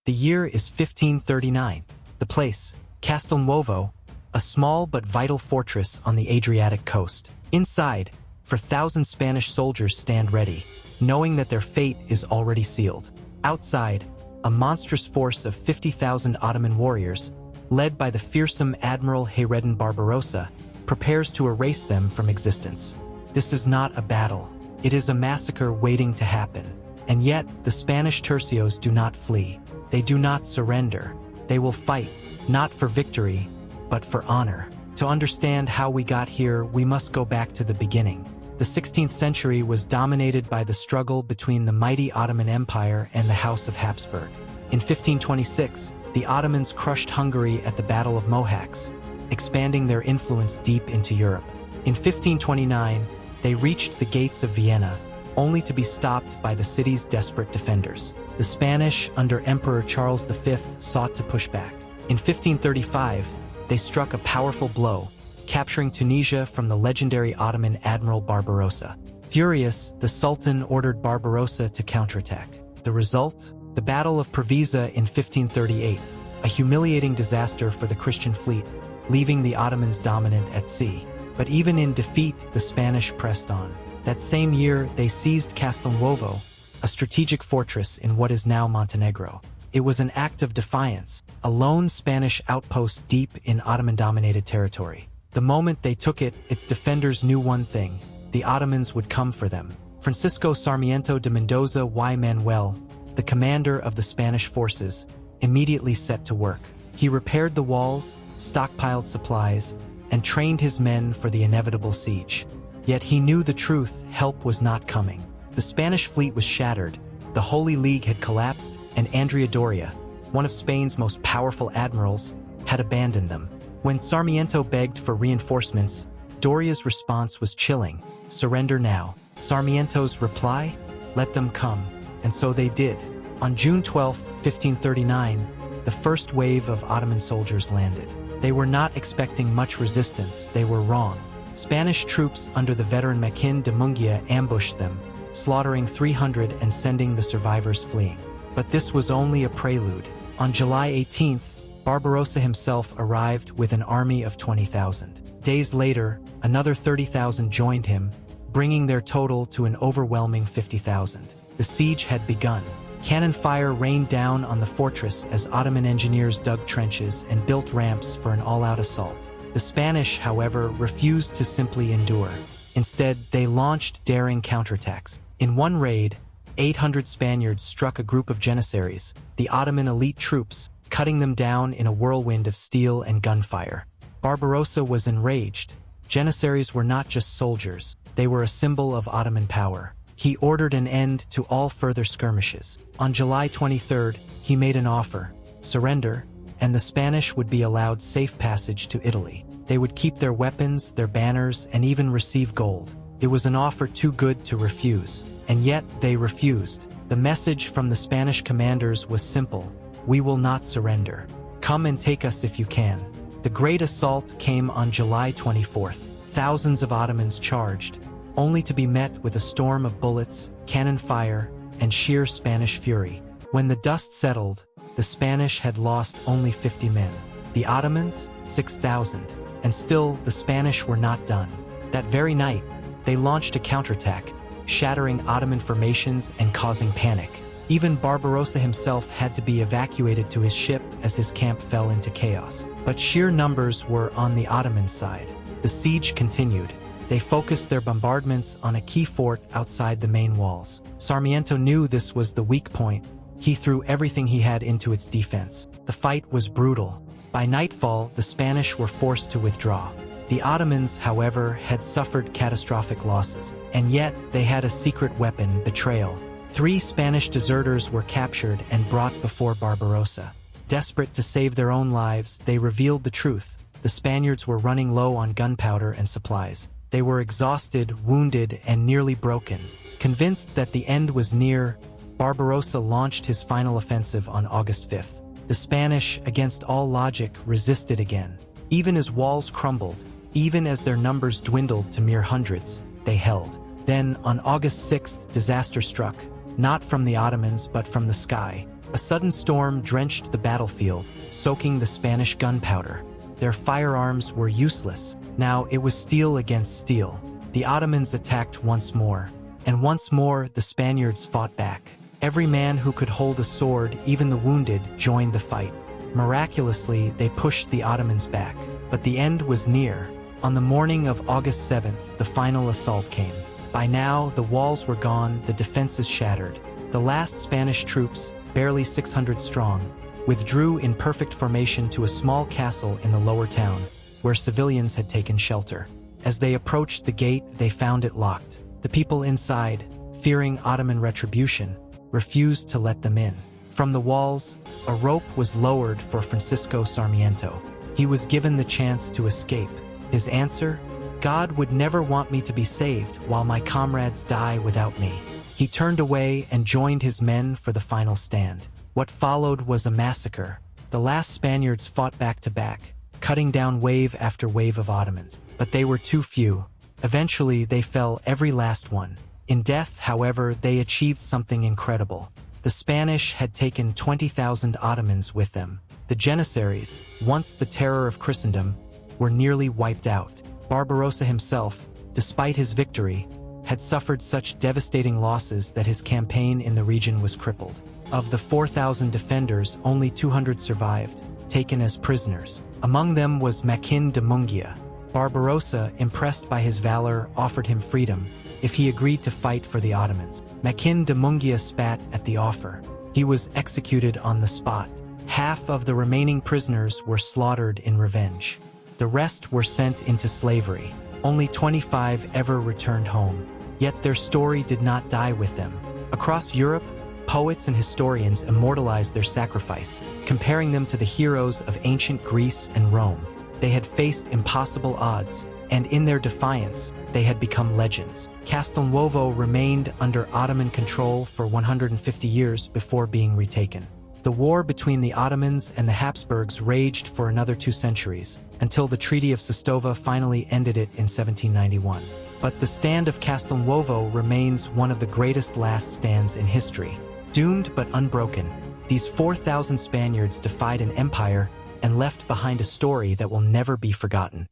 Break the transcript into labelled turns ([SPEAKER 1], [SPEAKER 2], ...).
[SPEAKER 1] The year is 1539. The place, Castelnuovo, a small but vital fortress on the Adriatic coast. Inside, 4,000 Spanish soldiers stand ready, knowing that their fate is already sealed. Outside, a monstrous force of 50,000 Ottoman warriors, led by the fearsome admiral Hayreddin Barbarossa, prepares to erase them from existence. This is not a battle. It is a massacre waiting to happen. And yet, the Spanish tercios do not flee. They do not surrender. They will fight, not for victory, but for honor. To understand how we got here, we must go back to the beginning. The 16th century was dominated by the struggle between the mighty Ottoman Empire and the House of Habsburg. In 1526, the Ottomans crushed Hungary at the Battle of Mohács, expanding their influence deep into Europe. In 1529, they reached the gates of Vienna, only to be stopped by the city's desperate defenders. The Spanish, under Emperor Charles V, sought to push back. In 1535, they struck a powerful blow, capturing Tunisia from the legendary Ottoman Admiral Barbarossa. Furious, the Sultan ordered Barbarossa to counterattack. The result? The Battle of Preveza in 1538, a humiliating disaster for the Christian fleet, leaving the Ottomans dominant at sea. But even in defeat, the Spanish pressed on. That same year, they seized Castelnuovo, a strategic fortress in what is now Montenegro. It was an act of defiance, a lone Spanish outpost deep in Ottoman-dominated territory. The moment they took it, its defenders knew one thing: the Ottomans would come for them. Francisco Sarmiento de Mendoza y Manuel, the commander of the Spanish forces, immediately set to work. He repaired the walls, stockpiled supplies, and trained his men for the inevitable siege. Yet he knew the truth: help was not coming. The Spanish fleet was shattered, the Holy League had collapsed, and Andrea Doria, one of Spain's most powerful admirals, had abandoned them. When Sarmiento begged for reinforcements, Doria's response was chilling: surrender now. Sarmiento's reply? Let them come. And so they did. On June 12, 1539, the first wave of Ottoman soldiers landed. They were not expecting much resistance. They were wrong. Spanish troops under the veteran Joaquin de Munguia ambushed them, slaughtering 300 and sending the survivors fleeing. But this was only a prelude. On July 18th, Barbarossa himself arrived with an army of 20,000. Days later, another 30,000 joined him, bringing their total to an overwhelming 50,000. The siege had begun. Cannon fire rained down on the fortress as Ottoman engineers dug trenches and built ramps for an all-out assault. The Spanish, however, refused to simply endure. Instead, they launched daring counterattacks. In one raid, 800 Spaniards struck a group of janissaries, the Ottoman elite troops, cutting them down in a whirlwind of steel and gunfire. Barbarossa was enraged. Janissaries were not just soldiers, they were a symbol of Ottoman power. He ordered an end to all further skirmishes. On July 23rd, he made an offer: surrender, and the Spanish would be allowed safe passage to Italy. They would keep their weapons, their banners, and even receive gold. It was an offer too good to refuse. And yet, they refused. The message from the Spanish commanders was simple: we will not surrender. Come and take us if you can. The Great Assault came on July 24th. Thousands of Ottomans charged, only to be met with a storm of bullets, cannon fire, and sheer Spanish fury. When the dust settled, the Spanish had lost only 50 men. The Ottomans, 6,000. And still, the Spanish were not done. That very night, they launched a counterattack, shattering Ottoman formations and causing panic. Even Barbarossa himself had to be evacuated to his ship as his camp fell into chaos. But sheer numbers were on the Ottoman side. The siege continued. They focused their bombardments on a key fort outside the main walls. Sarmiento knew this was the weak point. He threw everything he had into its defense. The fight was brutal. By nightfall, the Spanish were forced to withdraw. The Ottomans, however, had suffered catastrophic losses. And yet, they had a secret weapon: betrayal. 3 Spanish deserters were captured and brought before Barbarossa. Desperate to save their own lives, they revealed the truth. The Spaniards were running low on gunpowder and supplies. They were exhausted, wounded, and nearly broken. Convinced that the end was near, Barbarossa launched his final offensive on August 5th. The Spanish, against all logic, resisted again. Even as walls crumbled, even as their numbers dwindled to mere hundreds, they held. Then, on August 6th, disaster struck, not from the Ottomans but from the sky. A sudden storm drenched the battlefield, soaking the Spanish gunpowder. Their firearms were useless. Now it was steel against steel. The Ottomans attacked once more. And once more, the Spaniards fought back. Every man who could hold a sword, even the wounded, joined the fight. Miraculously, they pushed the Ottomans back. But the end was near. On the morning of August 7th, the final assault came. By now, the walls were gone, the defenses shattered. The last Spanish troops, barely 600 strong, withdrew in perfect formation to a small castle in the lower town, where civilians had taken shelter. As they approached the gate, they found it locked. The people inside, fearing Ottoman retribution, refused to let them in. From the walls, a rope was lowered for Francisco Sarmiento. He was given the chance to escape. His answer? God would never want me to be saved while my comrades die without me. He turned away and joined his men for the final stand. What followed was a massacre. The last Spaniards fought back to back, cutting down wave after wave of Ottomans. But they were too few. Eventually, they fell, every last one. In death, however, they achieved something incredible. The Spanish had taken 20,000 Ottomans with them. The Janissaries, once the terror of Christendom, were nearly wiped out. Barbarossa himself, despite his victory, had suffered such devastating losses that his campaign in the region was crippled. Of the 4,000 defenders, only 200 survived, taken as prisoners. Among them was Makin de Mungia. Barbarossa, impressed by his valor, offered him freedom if he agreed to fight for the Ottomans. Makin de Mungia spat at the offer. He was executed on the spot. Half of the remaining prisoners were slaughtered in revenge. The rest were sent into slavery. Only 25 ever returned home. Yet their story did not die with them. Across Europe, poets and historians immortalized their sacrifice, comparing them to the heroes of ancient Greece and Rome. They had faced impossible odds, and in their defiance, they had become legends. Castelnuovo remained under Ottoman control for 150 years before being retaken. The war between the Ottomans and the Habsburgs raged for another 2 centuries, until the Treaty of Sestova finally ended it in 1791. But the stand of Castelnuovo remains one of the greatest last stands in history. Doomed but unbroken, these 4,000 Spaniards defied an empire and left behind a story that will never be forgotten.